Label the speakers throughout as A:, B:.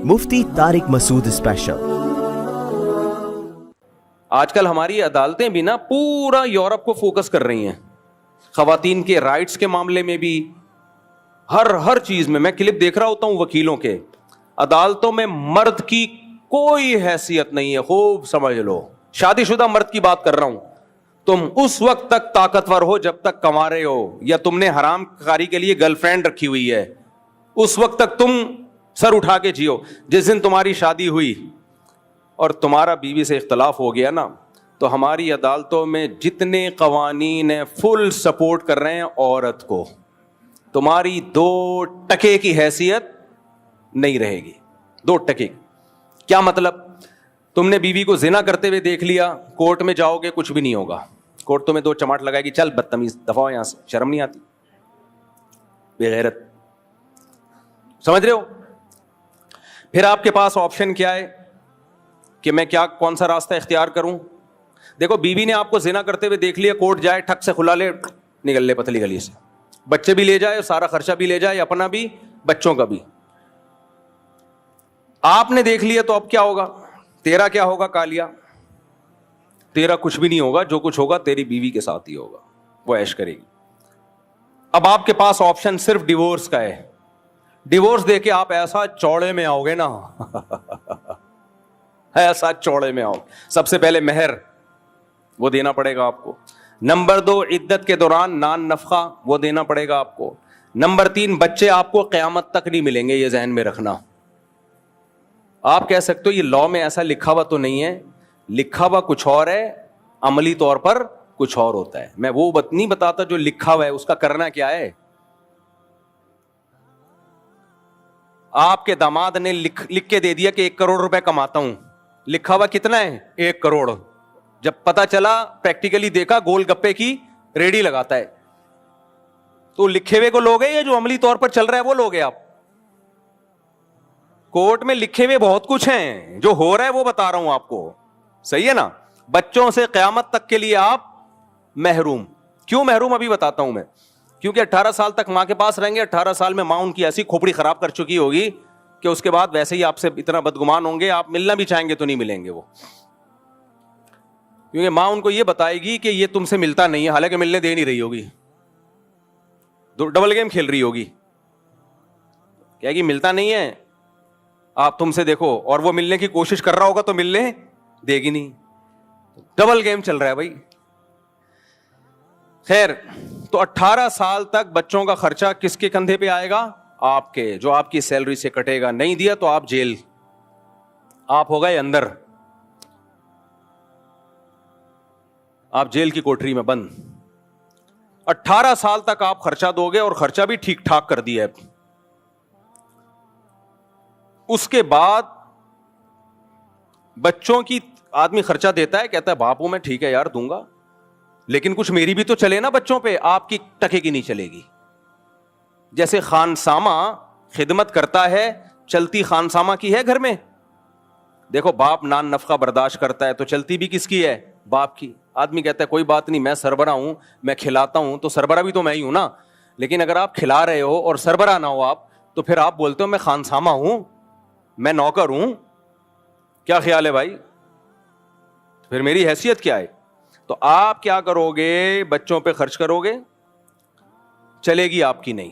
A: مفتی طارق مسعود special.
B: آج کل ہماری عدالتیں بھی نا پورا یورپ کو فوکس کر رہی ہیں، خواتین کے رائٹس کے معاملے میں بھی، ہر چیز میں کلپ دیکھ رہا ہوتا ہوں وکیلوں کے، عدالتوں میں مرد کی کوئی حیثیت نہیں ہے۔ خوب سمجھ لو، شادی شدہ مرد کی بات کر رہا ہوں، تم اس وقت تک طاقتور ہو جب تک کنوارے ہو، یا تم نے حرام کاری کے لیے گرل فرینڈ رکھی ہوئی ہے، اس وقت تک تم سر اٹھا کے جیو۔ جس دن تمہاری شادی ہوئی اور تمہارا بیوی سے اختلاف ہو گیا نا، تو ہماری عدالتوں میں جتنے قوانین ہیں فل سپورٹ کر رہے ہیں عورت کو، تمہاری 2 ٹکے کی حیثیت نہیں رہے گی۔ 2 ٹکے کیا مطلب؟ تم نے بیوی کو زنا کرتے ہوئے دیکھ لیا، کورٹ میں جاؤ گے کچھ بھی نہیں ہوگا، کورٹ تمہیں 2 چماٹ لگائے گی، چل بدتمیز دفعہ ہو یہاں سے، شرم نہیں آتی، بے غیرت۔ سمجھ رہے ہو؟ پھر آپ کے پاس آپشن کیا ہے کہ میں کون سا راستہ اختیار کروں؟ دیکھو، بیوی نے آپ کو زنا کرتے ہوئے دیکھ لیا، کورٹ جائے، ٹھک سے کھلا لے، نکل لے پتلی گلی سے، بچے بھی لے جائے، سارا خرچہ بھی لے جائے، اپنا بھی بچوں کا بھی۔ آپ نے دیکھ لیا تو اب کیا ہوگا؟ تیرا کیا ہوگا کالیا؟ تیرا کچھ بھی نہیں ہوگا، جو کچھ ہوگا تیری بیوی کے ساتھ ہی ہوگا، وہ عیش کرے گی۔ اب آپ کے پاس آپشن صرف ڈیورس کا ہے۔ ڈیورس دے کے آپ ایسا چوڑے میں آؤ گے نا ایسا چوڑے میں آؤ۔ سب سے پہلے مہر وہ دینا پڑے گا آپ کو، نمبر 2 عدت کے دوران نان نفقہ وہ دینا پڑے گا آپ کو، نمبر 3 بچے آپ کو قیامت تک نہیں ملیں گے، یہ ذہن میں رکھنا۔ آپ کہہ سکتے ہو یہ لاء میں ایسا لکھا ہوا تو نہیں ہے، لکھا ہوا کچھ اور ہے، عملی طور پر کچھ اور ہوتا ہے۔ میں وہ نہیں بتاتا جو لکھا ہوا ہے، اس کا کرنا کیا ہے۔ آپ کے داماد نے لکھ کے دے دیا کہ 1 کروڑ روپے کماتا ہوں، لکھا ہوا کتنا ہے؟ 1 کروڑ۔ جب پتا چلا، پریکٹیکلی دیکھا، گول گپے کی ریڑھی لگاتا ہے، تو لکھے ہوئے کو لوگ ہیں یا جو عملی طور پر چل رہا ہے وہ لوگ ہیں؟ آپ کورٹ میں لکھے ہوئے بہت کچھ ہیں، جو ہو رہا ہے وہ بتا رہا ہوں آپ کو، صحیح ہے نا؟ بچوں سے قیامت تک کے لیے آپ محروم۔ کیوں محروم؟ ابھی بتاتا ہوں میں۔ کیونکہ 18 سال تک ماں کے پاس رہیں گے، 18 سال میں ماں ان کی ایسی کھوپڑی خراب کر چکی ہوگی کہ اس کے بعد ویسے ہی آپ سے اتنا بدگمان ہوں گے، آپ ملنا بھی چاہیں گے تو نہیں ملیں گے وہ، کیونکہ ماں ان کو یہ بتائے گی کہ یہ تم سے ملتا نہیں ہے، حالانکہ ملنے دے نہیں رہی ہوگی، ڈبل گیم کھیل رہی ہوگی، کہے گی ملتا نہیں ہے آپ تم سے، دیکھو، اور وہ ملنے کی کوشش کر رہا ہوگا تو ملنے دے گی نہیں، ڈبل گیم چل رہا ہے بھائی۔ خیر، تو 18 سال تک بچوں کا خرچہ کس کے کندھے پہ آئے گا؟ آپ کے، جو آپ کی سیلری سے کٹے گا۔ نہیں دیا تو آپ جیل، آپ ہو گئے اندر، آپ جیل کی کوٹری میں بند۔ 18 سال تک آپ خرچہ دو گے، اور خرچہ بھی ٹھیک ٹھاک کر دیا ہے۔ اس کے بعد بچوں کی آدمی خرچہ دیتا ہے، کہتا ہے باپو میں ٹھیک ہے یار دوں گا، لیکن کچھ میری بھی تو چلے نا بچوں پہ، آپ کی ٹکے کی نہیں چلے گی۔ جیسے خانسامہ خدمت کرتا ہے، چلتی خانسامہ کی ہے گھر میں، دیکھو باپ نان نفقہ برداشت کرتا ہے تو چلتی بھی کس کی ہے؟ باپ کی۔ آدمی کہتا ہے کوئی بات نہیں، میں سربراہ ہوں، میں کھلاتا ہوں، تو سربراہ بھی تو میں ہی ہوں نا۔ لیکن اگر آپ کھلا رہے ہو اور سربراہ نہ ہو آپ، تو پھر آپ بولتے ہو میں خانسامہ ہوں، میں نوکر ہوں، کیا خیال ہے بھائی؟ پھر میری حیثیت کیا ہے؟ تو آپ کیا کرو گے؟ بچوں پہ خرچ کرو گے، چلے گی آپ کی نہیں،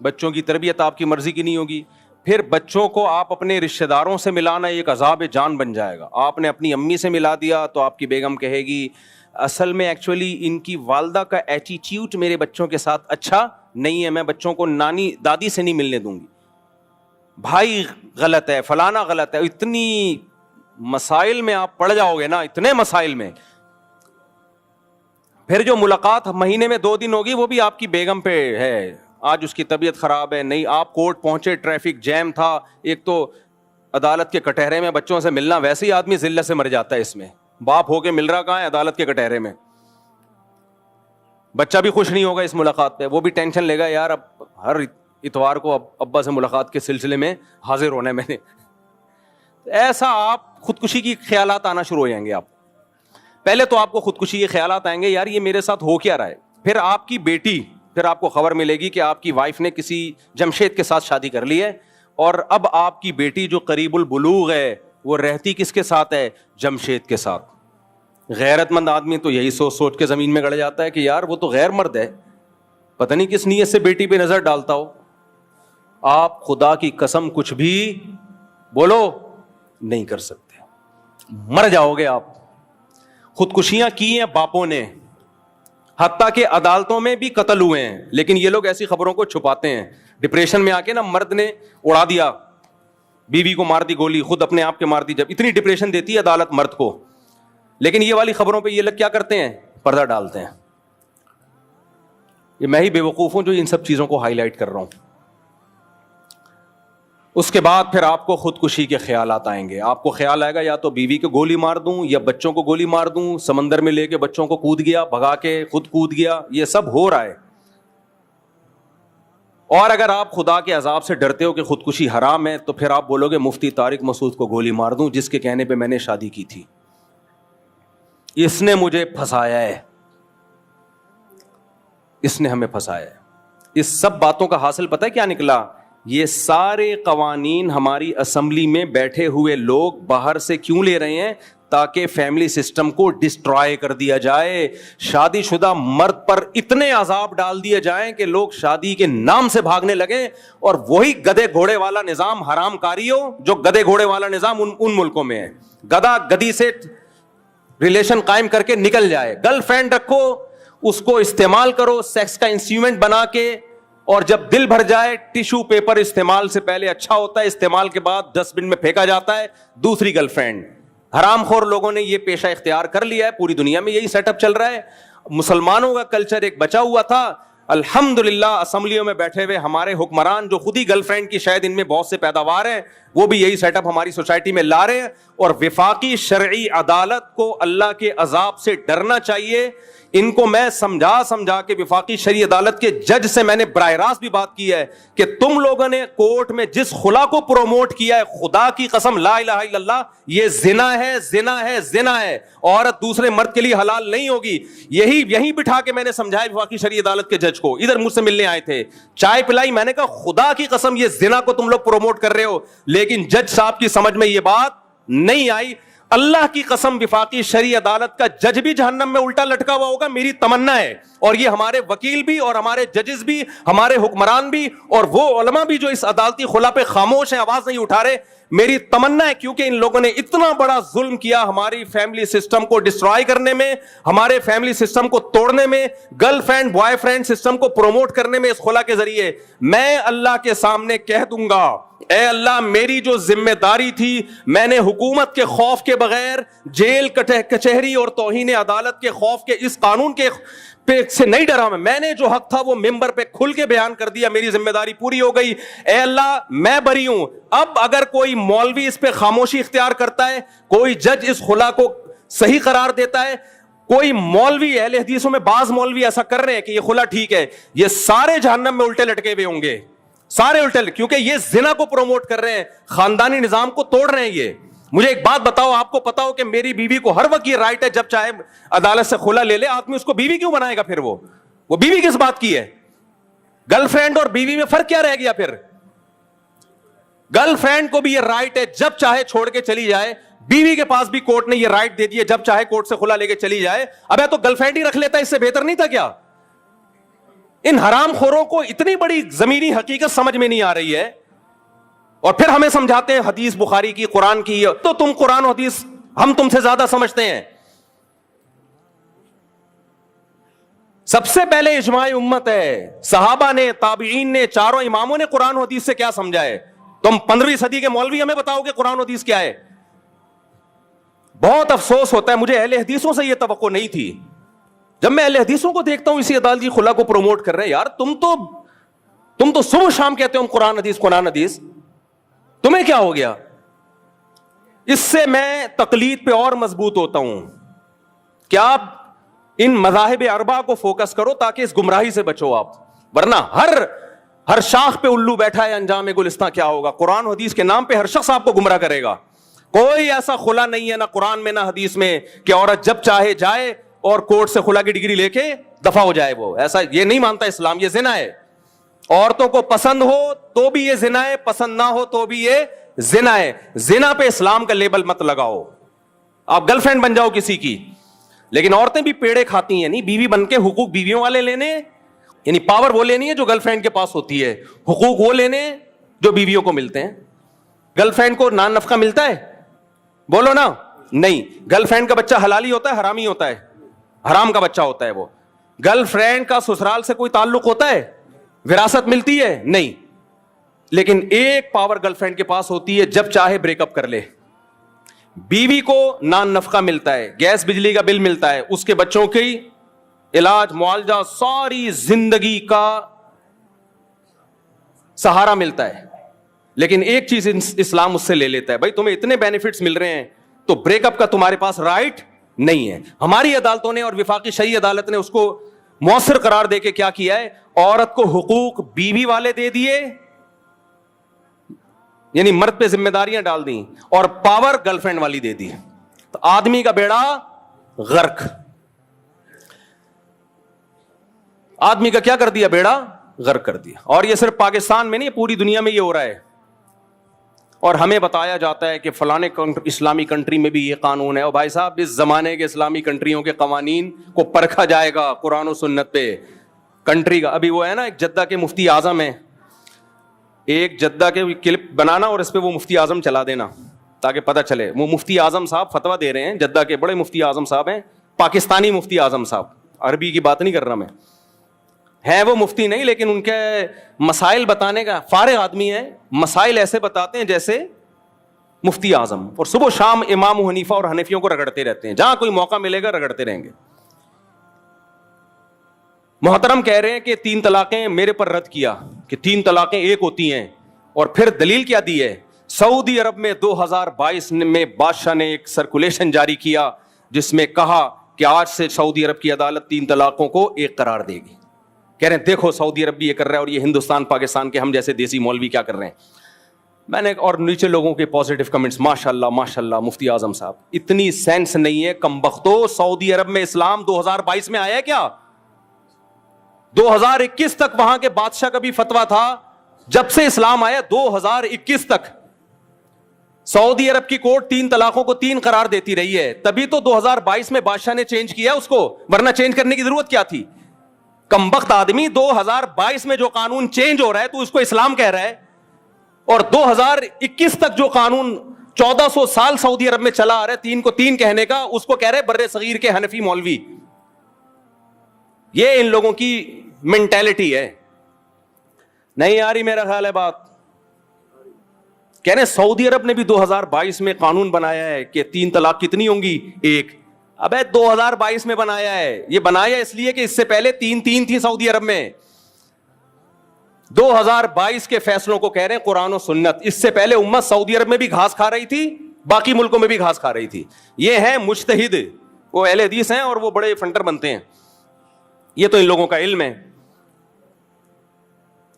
B: بچوں کی تربیت آپ کی مرضی کی نہیں ہوگی۔ پھر بچوں کو آپ اپنے رشتہ داروں سے ملانا ایک عذاب جان بن جائے گا۔ آپ نے اپنی امی سے ملا دیا تو آپ کی بیگم کہے گی اصل میں ایکچولی ان کی والدہ کا ایٹیٹیوڈ میرے بچوں کے ساتھ اچھا نہیں ہے، میں بچوں کو نانی دادی سے نہیں ملنے دوں گی، بھائی غلط ہے، فلانا غلط ہے۔ اتنی مسائل میں آپ پڑ جاؤ گے نا، اتنے مسائل میں، پھر جو ملاقات مہینے میں 2 دن ہوگی وہ بھی آپ کی بیگم پہ ہے، آج اس کی طبیعت خراب ہے، نہیں آپ کورٹ پہنچے، ٹریفک جیم تھا، ایک تو عدالت کے کٹہرے میں بچوں سے ملنا، ویسے ہی آدمی ذلت سے مر جاتا ہے، اس میں باپ ہو کے مل رہا کہاں ہے؟ عدالت کے کٹہرے میں۔ بچہ بھی خوش نہیں ہوگا اس ملاقات پہ، وہ بھی ٹینشن لے گا یار اب ہر اتوار کو ابا سے ملاقات کے سلسلے میں حاضر ہونا ہے میں نے۔ ایسا آپ خودکشی کی خیالات آنا شروع ہو جائیں گے۔ آپ پہلے تو آپ کو خودکشی کے خیالات آئیں گے، یار یہ میرے ساتھ ہو کیا رہا ہے۔ پھر آپ کی بیٹی، پھر آپ کو خبر ملے گی کہ آپ کی وائف نے کسی جمشید کے ساتھ شادی کر لی ہے، اور اب آپ کی بیٹی جو قریب البلوغ ہے وہ رہتی کس کے ساتھ ہے؟ جمشید کے ساتھ. غیرت مند آدمی تو یہی سوچ سوچ کے زمین میں گڑ جاتا ہے کہ یار وہ تو غیر مرد ہے, پتہ نہیں کس نیت سے بیٹی پہ نظر ڈالتا ہو. آپ خدا کی قسم کچھ بھی بولو نہیں کر سکتے, مر جاؤ گے آپ. خودکشیاں کی ہیں باپوں نے, حتیٰ کہ عدالتوں میں بھی قتل ہوئے ہیں, لیکن یہ لوگ ایسی خبروں کو چھپاتے ہیں. ڈپریشن میں آ کے نا مرد نے اڑا دیا, بیوی کو مار دی گولی, خود اپنے آپ کے مار دی. جب اتنی ڈپریشن دیتی ہے عدالت مرد کو, لیکن یہ والی خبروں پہ یہ لوگ کیا کرتے ہیں؟ پردہ ڈالتے ہیں. یہ میں ہی بے وقوف ہوں جو ان سب چیزوں کو ہائی لائٹ کر رہا ہوں. اس کے بعد پھر آپ کو خودکشی کے خیالات آئیں گے. آپ کو خیال آئے گا یا تو بیوی کو گولی مار دوں یا بچوں کو گولی مار دوں, سمندر میں لے کے بچوں کو کود گیا, بھگا کے خود کود گیا. یہ سب ہو رہا ہے. اور اگر آپ خدا کے عذاب سے ڈرتے ہو کہ خودکشی حرام ہے تو پھر آپ بولو گے مفتی طارق مسعود کو گولی مار دوں جس کے کہنے پہ میں نے شادی کی تھی, اس نے مجھے پھنسایا ہے, اس نے ہمیں پھنسایا ہے. اس سب باتوں کا حاصل پتہ ہے کیا نکلا؟ یہ سارے قوانین ہماری اسمبلی میں بیٹھے ہوئے لوگ باہر سے کیوں لے رہے ہیں؟ تاکہ فیملی سسٹم کو ڈسٹرائے کر دیا جائے, شادی شدہ مرد پر اتنے عذاب ڈال دیے جائیں کہ لوگ شادی کے نام سے بھاگنے لگیں, اور وہی گدے گھوڑے والا نظام حرام کاری ہو جو گدے گھوڑے والا نظام ان ملکوں میں ہے. گدا گدی سے ریلیشن قائم کر کے نکل جائے, گرل فرینڈ رکھو, اس کو استعمال کرو سیکس کا انسٹرومنٹ بنا کے, اور جب دل بھر جائے ٹیشو پیپر استعمال سے پہلے اچھا ہوتا ہے, استعمال کے بعد ڈسٹ بن میں پھینکا جاتا ہے دوسری گرل فرینڈ. حرام خور لوگوں نے یہ پیشہ اختیار کر لیا ہے, پوری دنیا میں یہی سیٹ اپ چل رہا ہے. مسلمانوں کا کلچر ایک بچا ہوا تھا, الحمدللہ اسمبلیوں میں بیٹھے ہوئے ہمارے حکمران جو خود ہی گرل فرینڈ کی شاید ان میں بہت سے پیداوار ہیں, وہ بھی یہی سیٹ اپ ہماری سوسائٹی میں لا رہے ہیں. اور وفاقی شرعی عدالت کو اللہ کے عذاب سے ڈرنا چاہیے. ان کو میں سمجھا کے وفاقی شرعی عدالت کے جج سے میں نے براہ راست بھی بات کی ہے کہ تم لوگوں نے کورٹ میں جس خلا کو پروموٹ کیا ہے, خدا کی قسم لا الہ الا اللہ, یہ زنا ہے, زنا ہے, زنا ہے. عورت دوسرے مرد کے لیے حلال نہیں ہوگی. یہی بٹھا کے میں نے سمجھایا وفاقی شرعی عدالت کے جج کو, ادھر مجھ سے ملنے آئے تھے, چائے پلائی, میں نے کہا خدا کی قسم یہ زنا کو تم لوگ پروموٹ کر رہے ہو. لیکن جج صاحب کی سمجھ میں یہ بات نہیں آئی. اللہ کی قسم وفاقی شرعی عدالت کا جج بھی جہنم میں الٹا لٹکا ہوا ہوگا, میری تمنا ہے. اور یہ ہمارے وکیل بھی اور ہمارے ججز بھی, ہمارے حکمران بھی, اور وہ علماء بھی جو اس عدالتی خلا پہ خاموش ہیں, آواز نہیں اٹھا رہے, میری تمنا ہے. کیونکہ ان لوگوں نے اتنا بڑا ظلم کیا ہماری فیملی سسٹم کو ڈسٹرائے کرنے میں, ہمارے فیملی سسٹم کو توڑنے میں, girl friend boy friend system کو پروموٹ کرنے میں اس خلا کے ذریعے. میں اللہ کے سامنے کہہ دوں گا, اے اللہ میری جو ذمہ داری تھی, میں نے حکومت کے خوف کے بغیر, جیل کچہری اور توہین عدالت کے خوف کے اس قانون کے سے نہیں ڈرا. میں نے جو حق تھا وہ ممبر پہ کھل کے بیان کر دیا, میری ذمہ داری پوری ہو گئی. اے اللہ میں بری ہوں. اب اگر کوئی مولوی اس پہ خاموشی اختیار کرتا ہے, کوئی جج اس خلا کو صحیح قرار دیتا ہے, کوئی مولوی, اہل حدیثوں میں بعض مولوی ایسا کر رہے ہیں کہ یہ خلا ٹھیک ہے, یہ سارے جہنم میں الٹے لٹکے ہوئے ہوں گے, سارے الٹے, کیونکہ یہ زنا کو پروموٹ کر رہے ہیں, خاندانی نظام کو توڑ رہے ہیں. یہ مجھے ایک بات بتاؤ, آپ کو پتا ہو کہ میری بیوی کو ہر وقت یہ رائٹ ہے جب چاہے عدالت سے خلا لے لے, آدمی اس کو بیوی کیوں بنائے گا؟ پھر وہ بیوی کس بات کی ہے؟ گرل فرینڈ اور بیوی میں فرق کیا رہ گیا؟ پھر گرل فرینڈ کو بھی یہ رائٹ ہے جب چاہے چھوڑ کے چلی جائے, بیوی کے پاس بھی کورٹ نے یہ رائٹ دے دی ہے جب چاہے کورٹ سے خلا لے کے چلی جائے. ابے تو گرل فرینڈ ہی رکھ لیتا, اس سے بہتر نہیں تھا کیا؟ ان حرام خوروں کو اتنی بڑی زمینی حقیقت سمجھ میں نہیں آ رہی ہے, اور پھر ہمیں سمجھاتے ہیں حدیث بخاری کی, قرآن کی. تو تم قرآن و حدیث ہم تم سے زیادہ سمجھتے ہیں. سب سے پہلے اجماع امت ہے, صحابہ نے, تابعین نے, چاروں اماموں نے قرآن و حدیث سے کیا سمجھا ہے. تم 15ویں صدی کے مولوی ہمیں بتاؤ کہ قرآن و حدیث کیا ہے. بہت افسوس ہوتا ہے, مجھے اہل حدیثوں سے یہ توقع نہیں تھی. جب میں اہل حدیثوں کو دیکھتا ہوں اسی عدالتی خلا کو پروموٹ کر رہے ہیں, یار تم تو صبح شام کہتے ہو قرآن حدیث, تمہیں کیا ہو گیا؟ اس سے میں تقلید پہ اور مضبوط ہوتا ہوں کہ آپ ان مذاہب اربعہ کو فوکس کرو تاکہ اس گمراہی سے بچو آپ, ورنہ ہر شاخ پہ الو بیٹھا ہے, انجام گلستان کیا ہوگا. قرآن و حدیث کے نام پہ ہر شخص آپ کو گمراہ کرے گا. کوئی ایسا خلا نہیں ہے نہ قرآن میں نہ حدیث میں کہ عورت جب چاہے جائے اور کورٹ سے خلا کی ڈگری لے کے دفع ہو جائے. وہ ایسا یہ نہیں مانتا اسلام, یہ زنا ہے. عورتوں کو پسند ہو تو بھی یہ زنا ہے, پسند نہ ہو تو بھی یہ زنا ہے. زنا پہ اسلام کا لیبل مت لگاؤ. آپ گرل فرینڈ بن جاؤ کسی کی, لیکن عورتیں بھی پیڑے کھاتی ہیں نہیں, بیوی بن کے حقوق بیویوں والے لینے, یعنی پاور وہ لینی ہے جو گرل فرینڈ کے پاس ہوتی ہے, حقوق وہ لینے جو بیویوں کو ملتے ہیں. گرل فرینڈ کو نان نفقہ ملتا ہے؟ بولو نا, نہیں. گرل فرینڈ کا بچہ حلالی ہوتا ہے حرامی ہوتا ہے؟ حرام کا بچہ ہوتا ہے وہ. گرل فرینڈ کا سسرال سے کوئی تعلق ہوتا ہے؟ وراثت ملتی ہے؟ نہیں. لیکن ایک پاور گرل فرینڈ کے پاس ہوتی ہے, جب چاہے بریک اپ کر لے. بیوی کو نان نفقہ ملتا ہے, گیس بجلی کا بل ملتا ہے, اس کے بچوں کی علاج معالجہ ساری زندگی کا سہارا ملتا ہے. لیکن ایک چیز اسلام اس سے لے لیتا ہے, بھائی تمہیں اتنے بینیفٹس مل رہے ہیں تو بریک اپ کا تمہارے پاس رائٹ نہیں ہے. ہماری عدالتوں نے اور وفاقی شرعی عدالت نے اس کو مؤثر قرار دے کے کیا کیا ہے, عورت کو حقوق بیوی والے دے دیے, یعنی مرد پہ ذمہ داریاں ڈال دیں, اور پاور گرل فرینڈ والی دے دی. تو آدمی کا بیڑا غرق. آدمی کا کیا کر دیا؟ بیڑا غرق کر دیا. اور یہ صرف پاکستان میں نہیں, پوری دنیا میں یہ ہو رہا ہے. اور ہمیں بتایا جاتا ہے کہ فلانے اسلامی کنٹری میں بھی یہ قانون ہے. اور بھائی صاحب, اس زمانے کے اسلامی کنٹریوں کے قوانین کو پرکھا جائے گا قرآن و سنت پہ. کنٹری کا ابھی وہ ہے نا, ایک جدہ کے مفتی اعظم ہیں, ایک جدہ کے کلپ بنانا اور اس پہ وہ مفتی اعظم چلا دینا تاکہ پتہ چلے. وہ مفتی اعظم صاحب فتویٰ دے رہے ہیں, جدہ کے بڑے مفتی اعظم صاحب ہیں, پاکستانی مفتی اعظم صاحب, عربی کی بات نہیں کر رہا میں, ہے وہ مفتی نہیں, لیکن ان کے مسائل بتانے کا فارغ آدمی ہے. مسائل ایسے بتاتے ہیں جیسے مفتی اعظم, اور صبح و شام امام حنیفہ اور حنفیوں کو رگڑتے رہتے ہیں, جہاں کوئی موقع ملے گا رگڑتے رہیں گے. محترم کہہ رہے ہیں کہ 3 طلاقیں میرے پر رد کیا, کہ 3 طلاقیں ایک ہوتی ہیں, اور پھر دلیل کیا دی ہے؟ سعودی عرب میں 2022 میں بادشاہ نے ایک سرکولیشن جاری کیا جس میں کہا کہ آج سے سعودی عرب کی عدالت 3 طلاقوں کو ایک قرار دے گی. کہہ رہے ہیں دیکھو سعودی عرب بھی یہ کر رہا ہے, اور یہ ہندوستان پاکستان کے ہم جیسے دیسی مولوی کیا کر رہے ہیں. میں نے, اور نیچے لوگوں کے پازیٹیو کمنٹس, ماشاءاللہ مفتی اعظم صاحب, اتنی سینس نہیں ہے کمبختو. سعودی عرب میں اسلام 2022 میں آیا ہے کیا؟ 2021 تک وہاں کے بادشاہ کا بھی فتویٰ تھا. جب سے اسلام آیا 2021 تک سعودی عرب کی کورٹ 3 طلاقوں کو 3 قرار دیتی رہی ہے. تبھی تو 2022 میں بادشاہ نے چینج کیا اس کو, ورنہ چینج کرنے کی ضرورت کیا تھی؟ کمبخت آدمی, 2022 میں جو قانون چینج ہو رہا ہے تو اس کو اسلام کہہ رہا ہے, اور 2021 تک جو قانون 1400 سال سعودی عرب میں چلا آ رہا ہے 3 کو 3 کہنے کا, اس کو کہہ رہے بر صغیر کے حنفی مولوی. یہ ان لوگوں کی مینٹیلٹی ہے. نہیں آ رہی میرا خیال ہے بات. کہہ رہے سعودی عرب نے بھی 2022 میں قانون بنایا ہے کہ 3 طلاق کتنی ہوں گی؟ ایک. ابے 2022 میں بنایا ہے, یہ بنایا اس لیے کہ اس سے پہلے 3 تھی سعودی عرب میں. 2022 کے فیصلوں کو کہہ رہے ہیں قرآن و سنت. اس سے پہلے امت سعودی عرب میں بھی گھاس کھا رہی تھی, باقی ملکوں میں بھی گھاس کھا رہی تھی. یہ ہیں مجتہد, وہ اہل حدیث ہیں اور وہ بڑے فنٹر بنتے ہیں. یہ تو ان لوگوں کا علم ہے.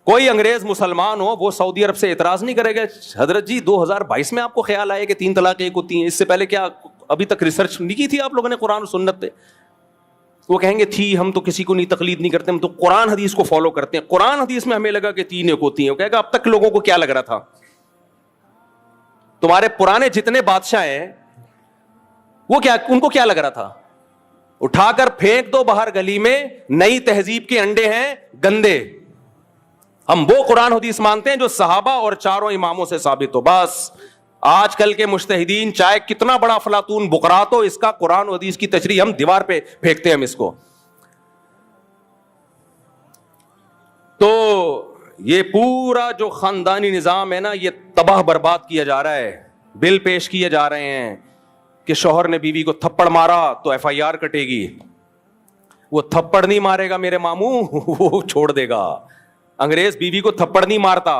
B: کوئی انگریز مسلمان ہو وہ سعودی عرب سے اعتراض نہیں کرے گا, حضرت جی 2022 میں آپ کو خیال آئے کہ 3 طلاق ایک ہوتی ہیں, اس سے پہلے کیا ابھی تک ریسرچ نہیں کی تھی آپ لوگوں نے قرآن و سنت پہ؟ وہ کہیں گے تھی, ہم تو کسی کو نہیں تقلید نہیں کرتے, ہم تو قرآن حدیث کو فالو کرتے ہیں. قرآن حدیث میں ہمیں لگا کہ 3 ایک ہوتی ہیں. وہ کہے گا اب تک لوگوں کو کیا لگ رہا تھا؟ تمہارے پرانے جتنے بادشاہ ہیں وہ کیا, ان کو کیا لگ رہا تھا؟ اٹھا کر پھینک دو باہر گلی میں, نئی تہذیب کے انڈے ہیں گندے. ہم وہ قرآن حدیث مانتے ہیں جو صحابہ اور 4 اماموں سے ثابت ہو. بس آج کل کے مجتہدین چاہے کتنا بڑا افلاطون بقرات ہو, اس کا قرآن و حدیث کی تشریح ہم دیوار پہ پھینکتے ہیں ہم اس کو. تو یہ پورا جو خاندانی نظام ہے نا, یہ تباہ برباد کیا جا رہا ہے. بل پیش کیے جا رہے ہیں کہ شوہر نے بیوی کو تھپڑ مارا تو FIR کٹے گی. وہ تھپڑ نہیں مارے گا میرے ماموں, وہ چھوڑ دے گا. انگریز بیوی کو تھپڑ نہیں مارتا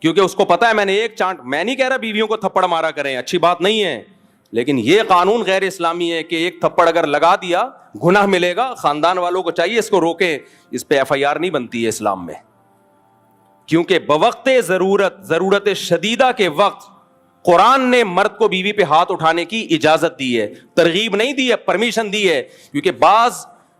B: کیونکہ اس کو پتا ہے میں نے ایک چانٹ, میں نہیں کہہ رہا بیویوں کو تھپڑ مارا کریں, اچھی بات نہیں ہے, لیکن یہ قانون غیر اسلامی ہے کہ ایک تھپڑ اگر لگا دیا گناہ ملے گا. خاندان والوں کو چاہیے اس کو روکیں, اس پہ FIR نہیں بنتی ہے اسلام میں, کیونکہ بوقت ضرورت شدیدہ کے وقت قرآن نے مرد کو بیوی پہ ہاتھ اٹھانے کی اجازت دی ہے, ترغیب نہیں دی ہے, پرمیشن دی ہے. کیونکہ بعض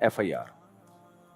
B: FIR।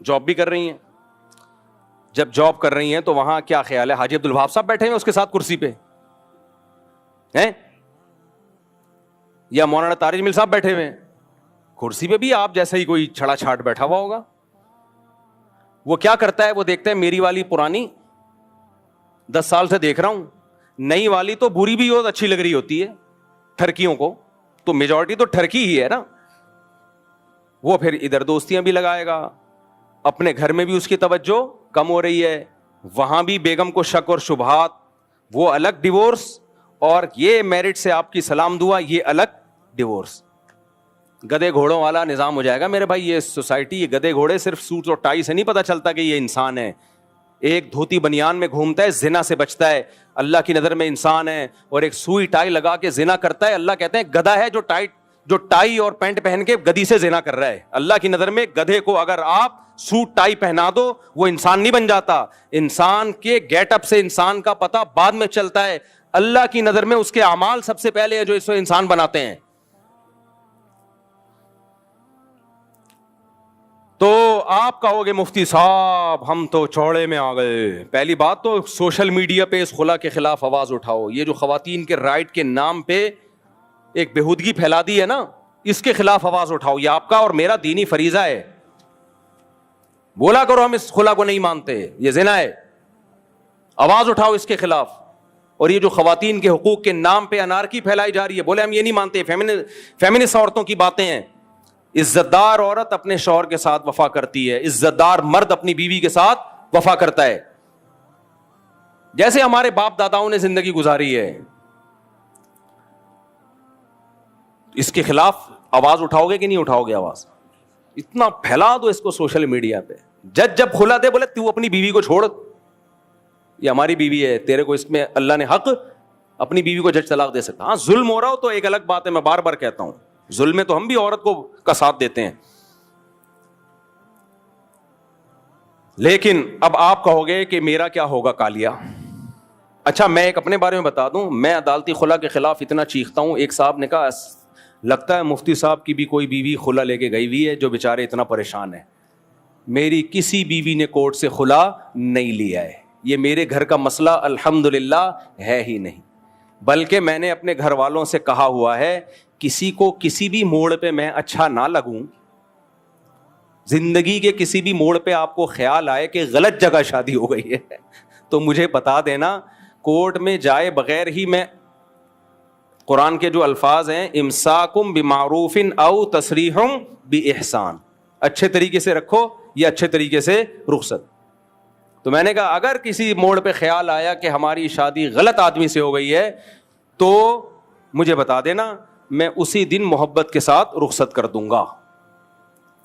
B: جاب بھی کر رہی ہیں. جب جاب کر رہی ہیں تو وہاں کیا خیال ہے, حاجی عبد الوہاب صاحب بیٹھے ہیں اس کے ساتھ کرسی پہ ہیں, یا مولانا طارق جمیل صاحب بیٹھے ہوئے ہیں کرسی پہ؟ بھی آپ جیسا ہی کوئی چھڑا چھاٹ بیٹھا ہوا ہوگا. وہ کیا کرتا ہے, وہ دیکھتا ہے میری والی پرانی 10 سال سے دیکھ رہا ہوں, نئی والی تو بری بھی بہت اچھی لگ رہی ہوتی ہے ٹھرکیوں کو, تو میجورٹی تو ٹھرکی ہی ہے نا. وہ پھر ادھر دوستیاں بھی لگائے گا, اپنے گھر میں بھی اس کی توجہ کم ہو رہی ہے, وہاں بھی بیگم کو شک اور شبہات, وہ الگ ڈیورس, اور یہ میرٹ سے آپ کی سلام دعا, یہ الگ ڈیورس. گدے گھوڑوں والا نظام ہو جائے گا میرے بھائی. یہ سوسائٹی, یہ گدے گھوڑے صرف سوٹ اور ٹائی سے نہیں پتہ چلتا کہ یہ انسان ہے. ایک دھوتی بنیان میں گھومتا ہے, زنا سے بچتا ہے, اللہ کی نظر میں انسان ہے, اور ایک سوئی ٹائی لگا کے زنا کرتا ہے, اللہ کہتے ہیں گدھا ہے جو ٹائی اور پینٹ پہن کے گدی سے زنا کر رہا ہے. اللہ کی نظر میں گدھے کو اگر آپ سوٹ ٹائی پہنا دو وہ انسان نہیں بن جاتا. انسان کے گیٹ اپ سے انسان کا پتہ بعد میں چلتا ہے. اللہ کی نظر میں اس کے اعمال سب سے پہلے ہے جو اس کو انسان بناتے ہیں. تو آپ کہو گے مفتی صاحب ہم تو چوڑے میں آ گئے. پہلی بات تو سوشل میڈیا پہ اس خلا کے خلاف آواز اٹھاؤ. یہ جو خواتین کے رائٹ کے نام پہ ایک بےہودگی پھیلا دی ہے نا, اس کے خلاف آواز اٹھاؤ. یہ آپ کا اور میرا دینی فریضہ ہے. بولا کرو ہم اس خلا کو نہیں مانتے, یہ زنا ہے, آواز اٹھاؤ اس کے خلاف. اور یہ جو خواتین کے حقوق کے نام پہ انارکی پھیلائی جا رہی ہے, بولے ہم یہ نہیں مانتے, فیمنسٹ عورتوں کی باتیں ہیں. عزت دار عورت اپنے شوہر کے ساتھ وفا کرتی ہے, عزت دار مرد اپنی بیوی کے ساتھ وفا کرتا ہے, جیسے ہمارے باپ داداؤں نے زندگی گزاری ہے. اس کے خلاف آواز اٹھاؤ گے کہ نہیں اٹھاؤ گے آواز؟ اتنا پھیلا دو اس کو سوشل میڈیا پہ. جج جب کھلا دے بولے تو اپنی بیوی کو چھوڑ, یہ ہماری بیوی ہے, تیرے کو اس میں اللہ نے حق, اپنی بیوی کو جج طلاق دے سکتا. ہاں ظلم ہو رہا ہو تو ایک الگ بات ہے, میں بار بار کہتا ہوں ظلم میں تو ہم بھی عورت کو کا ساتھ دیتے ہیں. لیکن اب آپ کہو گے کہ میرا کیا ہوگا کالیا. اچھا میں ایک اپنے بارے میں بتا دوں, میں عدالتی خلا کے خلاف اتنا چیختا ہوں. ایک صاحب نے کہا لگتا ہے مفتی صاحب کی بھی کوئی بیوی خلا لے کے گئی ہوئی ہے جو بیچارے اتنا پریشان ہے. میری کسی بیوی نے کورٹ سے خلا نہیں لیا ہے. یہ میرے گھر کا مسئلہ الحمدللہ ہے ہی نہیں, بلکہ میں نے اپنے گھر والوں سے کہا ہوا ہے کسی کو کسی بھی موڑ پہ میں اچھا نہ لگوں, زندگی کے کسی بھی موڑ پہ آپ کو خیال آئے کہ غلط جگہ شادی ہو گئی ہے تو مجھے بتا دینا, کورٹ میں جائے بغیر ہی میں, قرآن کے جو الفاظ ہیں امساکم بمعروف او تسریح باحسان, اچھے طریقے سے رکھو یا اچھے طریقے سے رخصت. تو میں نے کہا اگر کسی موڑ پہ خیال آیا کہ ہماری شادی غلط آدمی سے ہو گئی ہے تو مجھے بتا دینا, میں اسی دن محبت کے ساتھ رخصت کر دوں گا.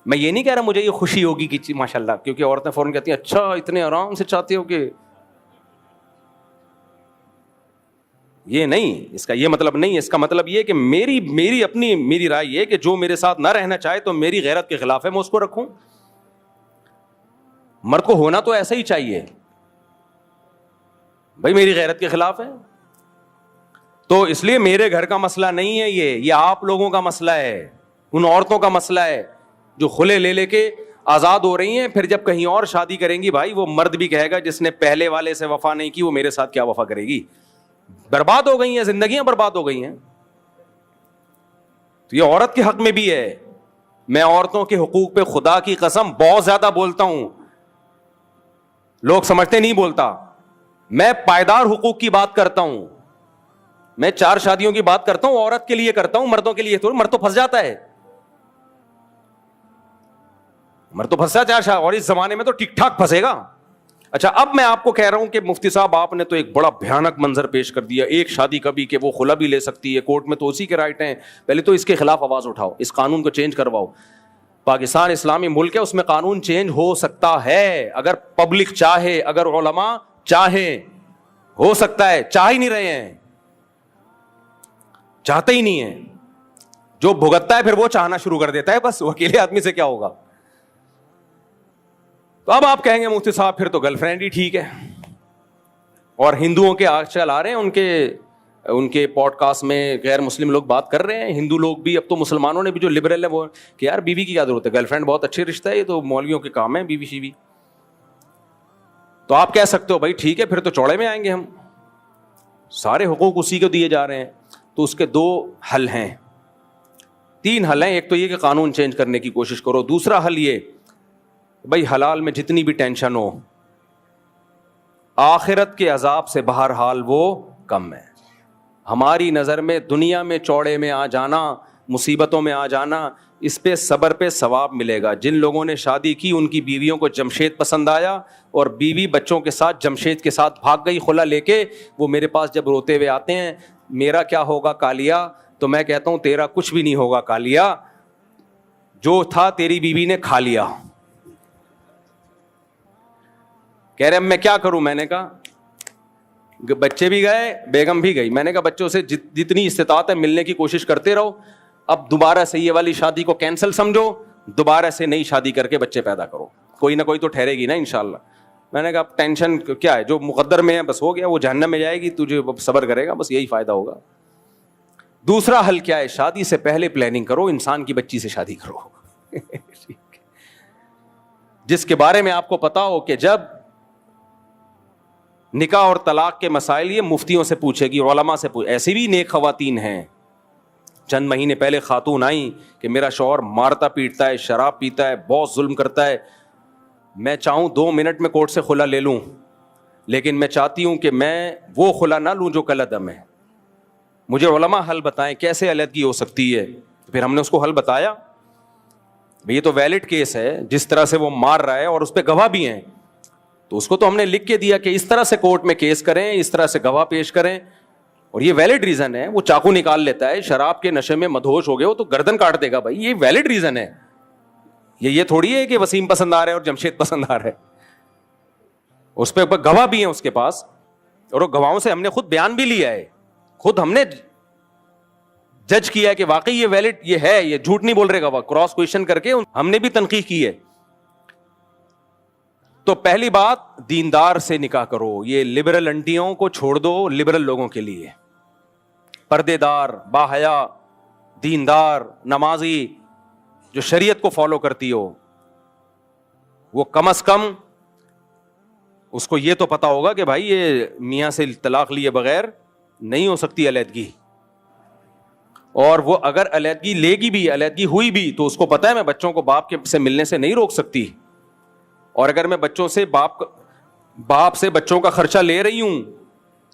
B: میں یہ نہیں کہہ رہا مجھے یہ خوشی ہوگی کہ ماشاء اللہ, کیونکہ عورتیں فوراً کہتی ہیں اچھا اتنے آرام سے چاہتے ہو, کہ یہ نہیں, اس کا یہ مطلب نہیں. اس کا مطلب یہ کہ میری رائے یہ کہ جو میرے ساتھ نہ رہنا چاہے تو میری غیرت کے خلاف ہے, میں اس کو رکھوں. مرد کو ہونا تو ایسا ہی چاہیے بھائی, میری غیرت کے خلاف ہے. تو اس لیے میرے گھر کا مسئلہ نہیں ہے یہ آپ لوگوں کا مسئلہ ہے, ان عورتوں کا مسئلہ ہے جو کھلے لے کے آزاد ہو رہی ہیں. پھر جب کہیں اور شادی کریں گی بھائی, وہ مرد بھی کہے گا جس نے پہلے والے سے وفا نہیں کی وہ میرے ساتھ کیا وفا کرے گی. برباد ہو گئی ہیں, زندگیاں برباد ہو گئی ہیں. تو یہ عورت کے حق میں بھی ہے. میں عورتوں کے حقوق پہ خدا کی قسم بہت زیادہ بولتا ہوں, لوگ سمجھتے نہیں بولتا. میں پائیدار حقوق کی بات کرتا ہوں, میں 4 شادیوں کی بات کرتا ہوں, عورت کے لیے کرتا ہوں, مردوں کے لیے تو مرد تو پھنس جاتا ہے, مرد تو پھنسا 4 شادی, اور اس زمانے میں تو ٹھیک ٹھاک پھنسے گا. اچھا اب میں آپ کو کہہ رہا ہوں کہ مفتی صاحب آپ نے تو ایک بڑا بھیانک منظر پیش کر دیا, ایک شادی کبھی کہ وہ خلا بھی لے سکتی ہے, کورٹ میں تو اسی کے رائٹ ہیں. پہلے تو اس کے خلاف آواز اٹھاؤ, اس قانون کو چینج کرواؤ. پاکستان اسلامی ملک ہے, اس میں قانون چینج ہو سکتا ہے اگر پبلک چاہے, اگر علماء چاہیں, ہو سکتا ہے. چاہ ہی نہیں رہے ہیں, چاہتے ہی نہیں ہیں. جو بھگتتا ہے پھر وہ چاہنا شروع کر دیتا ہے, بس وہ اکیلے آدمی سے کیا ہوگا. تو اب آپ کہیں گے مفتی صاحب پھر تو گرل فرینڈ ہی ٹھیک ہے, اور ہندوؤں کے آج کل آ رہے ہیں ان کے ان کے پوڈ کاسٹ میں غیر مسلم لوگ بات کر رہے ہیں, ہندو لوگ بھی, اب تو مسلمانوں نے بھی جو لبرل ہے وہ کہ یار بیوی کی کیا ضرورت ہے, گرل فرینڈ بہت اچھی رشتہ ہے, یہ تو مولویوں کے کام ہے بیوی شیوی. تو آپ کہہ سکتے ہو بھائی ٹھیک ہے پھر تو چوڑے میں آئیں گے ہم, سارے حقوق اسی کو دیے جا رہے ہیں. تو اس کے 2 حل ہیں, 3 حل ہیں. ایک تو یہ کہ قانون چینج کرنے کی کوشش کرو. دوسرا حل یہ بھائی حلال میں جتنی بھی ٹینشن ہو, آخرت کے عذاب سے بہرحال وہ کم ہے. ہماری نظر میں دنیا میں چوڑے میں آ جانا, مصیبتوں میں آ جانا, اس پہ صبر پہ ثواب ملے گا. جن لوگوں نے شادی کی ان کی بیویوں کو جمشید پسند آیا اور بیوی بچوں کے ساتھ جمشید کے ساتھ بھاگ گئی خلا لے کے, وہ میرے پاس جب روتے ہوئے آتے ہیں میرا کیا ہوگا کالیا, تو میں کہتا ہوں تیرا کچھ بھی نہیں ہوگا کالیا, جو تھا تیری بیوی نے کھا لیا. کہہ رہے اب میں کیا کروں, میں نے کہا بچے بھی گئے بیگم بھی گئی, میں نے کہا بچوں سے جتنی استطاعت ہے ملنے کی کوشش کرتے رہو, اب دوبارہ سے یہ والی شادی کو کینسل سمجھو, دوبارہ سے نئی شادی کر کے بچے پیدا کرو, کوئی نہ کوئی تو ٹھہرے گی نا انشاءاللہ. میں نے کہا اب ٹینشن کیا ہے, جو مقدر میں ہے بس ہو گیا, وہ جہنم میں جائے گی, تجھے صبر کرے گا, بس یہی فائدہ ہوگا. دوسرا حل کیا ہے, شادی سے پہلے پلاننگ کرو, انسان کی بچی سے شادی کرو جس کے بارے میں آپ کو پتا ہو کہ جب نکاح اور طلاق کے مسائل یہ مفتیوں سے پوچھے گی, علماء سے ایسی بھی نیک خواتین ہیں. چند مہینے پہلے خاتون آئیں کہ میرا شوہر مارتا پیٹتا ہے, شراب پیتا ہے, بہت ظلم کرتا ہے, میں چاہوں 2 منٹ میں کورٹ سے خلا لے لوں, لیکن میں چاہتی ہوں کہ میں وہ خلا نہ لوں جو کل عدم ہے. مجھے علماء حل بتائیں کیسے علیحدگی ہو سکتی ہے. پھر ہم نے اس کو حل بتایا, یہ تو ویلڈ کیس ہے, جس طرح سے وہ مار رہا ہے اور اس پہ گواہ بھی ہیں, تو اس کو تو ہم نے لکھ کے دیا کہ اس طرح سے کورٹ میں کیس کریں, اس طرح سے گواہ پیش کریں, اور یہ ویلڈ ریزن ہے. وہ چاقو نکال لیتا ہے, شراب کے نشے میں مدہوش ہو گئے ہو تو گردن کاٹ دے گا بھائی, یہ ویلڈ ریزن ہے. یہ تھوڑی ہے کہ وسیم پسند آ رہا ہے اور جمشید پسند آ رہا ہے, اس پہ گواہ بھی ہیں اس کے پاس, اور وہ گواہوں سے ہم نے خود بیان بھی لیا ہے, خود ہم نے جج کیا ہے کہ واقعی یہ ویلڈ یہ ہے, یہ جھوٹ نہیں بول رہے گواہ, کراس کویشچن کر کے ہم نے بھی تنقیح کی ہے. تو پہلی بات دیندار سے نکاح کرو, یہ لبرل انٹیوں کو چھوڑ دو, لبرل لوگوں کے لیے پردے دار, باحیا, دیندار, نمازی, جو شریعت کو فالو کرتی ہو, وہ کم از کم اس کو یہ تو پتا ہوگا کہ بھائی یہ میاں سے طلاق لیے بغیر نہیں ہو سکتی علیحدگی, اور وہ اگر علیحدگی لے گی بھی, علیحدگی ہوئی بھی, تو اس کو پتا ہے میں بچوں کو باپ کے سے ملنے سے نہیں روک سکتی, اور اگر میں بچوں سے باپ سے بچوں کا خرچہ لے رہی ہوں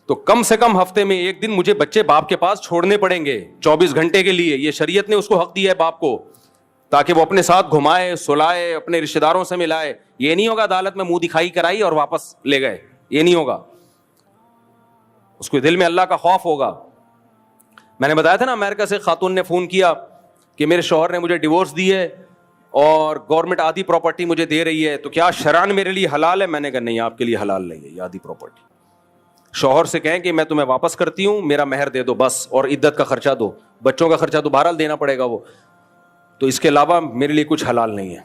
B: تو کم سے کم ہفتے میں 1 دن مجھے بچے باپ کے پاس چھوڑنے پڑیں گے 24 گھنٹے کے لیے. یہ شریعت نے اس کو حق دیا ہے باپ کو, تاکہ وہ اپنے ساتھ گھمائے, سلائے, اپنے رشتے داروں سے ملائے. یہ نہیں ہوگا عدالت میں منہ دکھائی کرائی اور واپس لے گئے, یہ نہیں ہوگا. اس کو دل میں اللہ کا خوف ہوگا. میں نے بتایا تھا نا, امریکہ سے خاتون نے فون کیا کہ میرے شوہر نے مجھے ڈیورس دی ہے اور گورنمنٹ آدھی پراپرٹی مجھے دے رہی ہے, تو کیا شرعاً میرے لیے حلال ہے؟ میں نے کہا نہیں, آپ کے لیے حلال نہیں ہے یہ آدھی پراپرٹی. شوہر سے کہیں کہ میں تمہیں واپس کرتی ہوں, میرا مہر دے دو بس, اور عدت کا خرچہ دو, بچوں کا خرچہ تو بہرحال دینا پڑے گا وہ, تو اس کے علاوہ میرے لیے کچھ حلال نہیں ہے.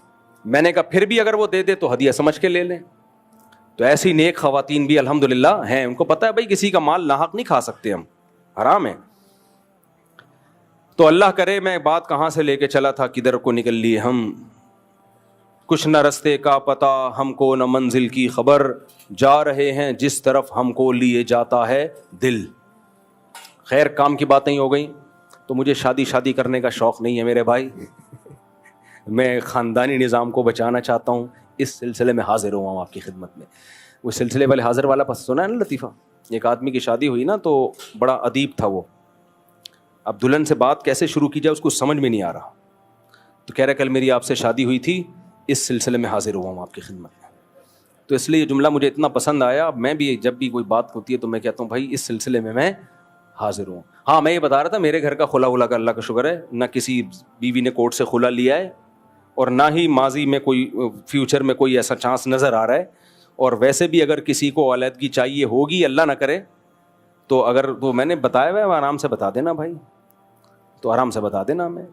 B: میں نے کہا پھر بھی اگر وہ دے دے تو ہدیہ سمجھ کے لے لیں. تو ایسی نیک خواتین بھی الحمدللہ ہیں, ان کو پتہ ہے بھائی کسی کا مال ناحق نہیں کھا سکتے ہم, حرام ہے. تو اللہ کرے میں بات کہاں سے لے کے چلا تھا, کدھر کو نکل لیے ہم. کچھ نہ رستے کا پتہ ہم کو, نہ منزل کی خبر, جا رہے ہیں جس طرف ہم کو لیے جاتا ہے دل. خیر کام کی باتیں ہی ہو گئیں. تو مجھے شادی کرنے کا شوق نہیں ہے میرے بھائی, میں خاندانی نظام کو بچانا چاہتا ہوں. اس سلسلے میں حاضر ہوا ہوں آپ کی خدمت میں. وہ سلسلے والے حاضر والا پس سنا ہے نا لطیفہ, ایک آدمی کی شادی ہوئی نا تو بڑا ادیب تھا وہ, اب دلہن سے بات کیسے شروع کی جائے اس کو سمجھ میں نہیں آ رہا, تو کہہ رہا کل میری آپ سے شادی ہوئی تھی, اس سلسلے میں حاضر ہوا ہوں آپ کی خدمت میں. تو اس لیے یہ جملہ مجھے اتنا پسند آیا. میں بھی جب بھی کوئی بات ہوتی ہے تو میں کہتا ہوں بھائی اس سلسلے میں حاضر ہوں. ہاں میں یہ بتا رہا تھا میرے گھر کا خلا کا اللہ کا شکر ہے, نہ کسی بیوی نے کورٹ سے خلا لیا ہے, اور نہ ہی ماضی میں کوئی فیوچر میں کوئی ایسا چانس نظر آ رہا ہے. اور ویسے بھی اگر کسی کو علیحدگی چاہیے ہوگی, اللہ نہ کرے, تو اگر وہ میں نے بتایا ہوا ہے آرام سے بتا دینا بھائی, تو آرام سے بتا دینا ہمیں.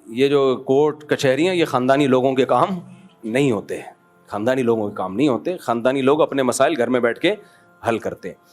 B: یہ جو کورٹ کچہریاں یہ خاندانی لوگوں کے کام نہیں ہوتے, خاندانی لوگوں کے کام نہیں ہوتے. خاندانی لوگ اپنے مسائل گھر میں بیٹھ کے حل کرتے ہیں.